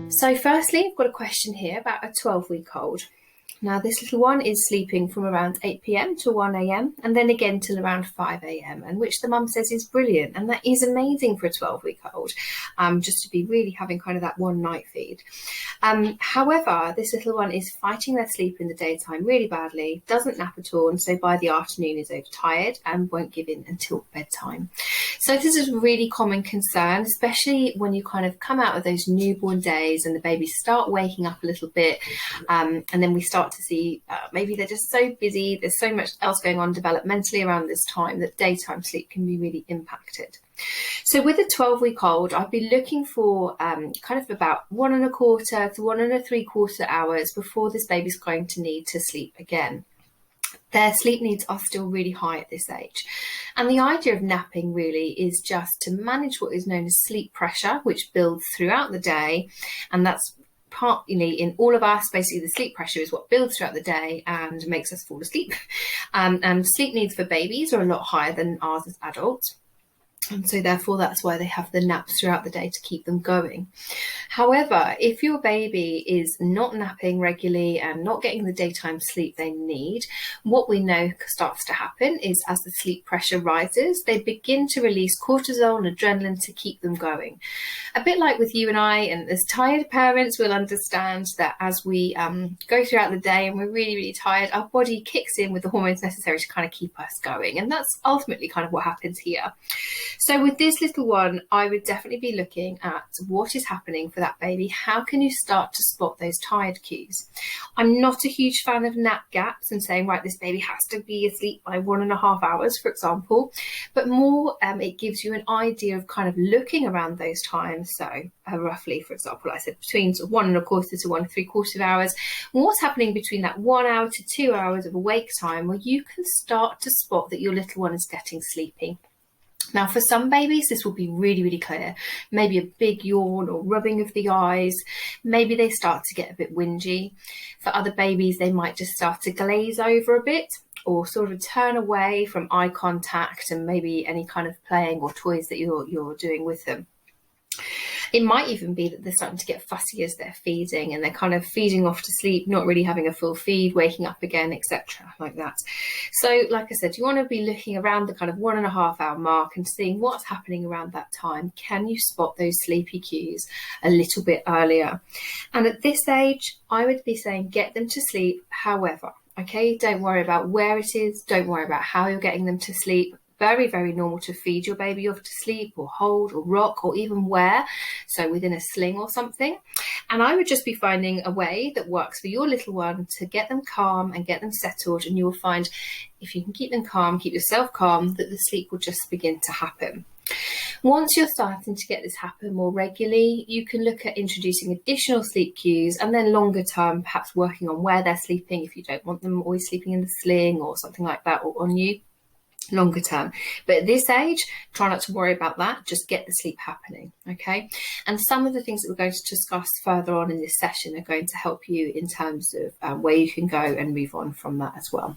So firstly, I've got a question here about a 12-week-old. Now, this little one is sleeping from around 8 p.m. to 1 a.m. and then again till around 5 a.m. and which the mum says is brilliant, and that is amazing for a 12-week-old, just to be really having kind of that one night feed. However, this little one is fighting their sleep in the daytime really badly, doesn't nap at all, and so by the afternoon is overtired and won't give in until bedtime. So this is a really common concern, especially when you kind of come out of those newborn days and the babies start waking up a little bit, and then we start to see maybe they're just so busy, there's so much else going on developmentally around this time that daytime sleep can be really impacted. So with a 12-week-old, I'd be looking for kind of about 1¼ to 1¾ hours before this baby's going to need to sleep again. Their sleep needs are still really high at this age. And the idea of napping really is just to manage what is known as sleep pressure, which builds throughout the day. And that's partly in all of us. Basically, the sleep pressure is what builds throughout the day and makes us fall asleep. And sleep needs for babies are a lot higher than ours as adults. And so therefore, that's why they have the naps throughout the day to keep them going. However, if your baby is not napping regularly and not getting the daytime sleep they need, what we know starts to happen is as the sleep pressure rises, they begin to release cortisol and adrenaline to keep them going. A bit like with you and I, and as tired parents will understand that as we go throughout the day and we're really, really tired, our body kicks in with the hormones necessary to kind of keep us going. And that's ultimately kind of what happens here. So with this little one, I would definitely be looking at what is happening for that baby. How can you start to spot those tired cues? I'm not a huge fan of nap gaps and saying, right, this baby has to be asleep by 1½ hours, for example, but more it gives you an idea of kind of looking around those times. So roughly, for example, I said between 1¼ to 1¾ hours. What's happening between that 1 hour to 2 hours of awake time where you can start to spot that your little one is getting sleepy? Now, for some babies, this will be really, really clear. Maybe a big yawn or rubbing of the eyes. Maybe they start to get a bit whingy. For other babies, they might just start to glaze over a bit or sort of turn away from eye contact and maybe any kind of playing or toys that you're doing with them. It might even be that they're starting to get fussy as they're feeding and they're kind of feeding off to sleep, not really having a full feed, waking up again, etc. like that. So like I said, you want to be looking around the kind of 1½ hour mark and seeing what's happening around that time. Can you spot those sleepy cues a little bit earlier? And at this age, I would be saying get them to sleep. However, okay, don't worry about where it is. Don't worry about how you're getting them to sleep. Very, very normal to feed your baby off to sleep or hold or rock or even wear, so within a sling or something. And I would just be finding a way that works for your little one to get them calm and get them settled. And you will find if you can keep them calm, keep yourself calm, that the sleep will just begin to happen. Once you're starting to get this happen more regularly, you can look at introducing additional sleep cues and then longer term, perhaps working on where they're sleeping if you don't want them always sleeping in the sling or something like that, or on you. Longer term. But at this age, try not to worry about that. Just get the sleep happening, okay? And some of the things that we're going to discuss further on in this session are going to help you in terms of where you can go and move on from that as well.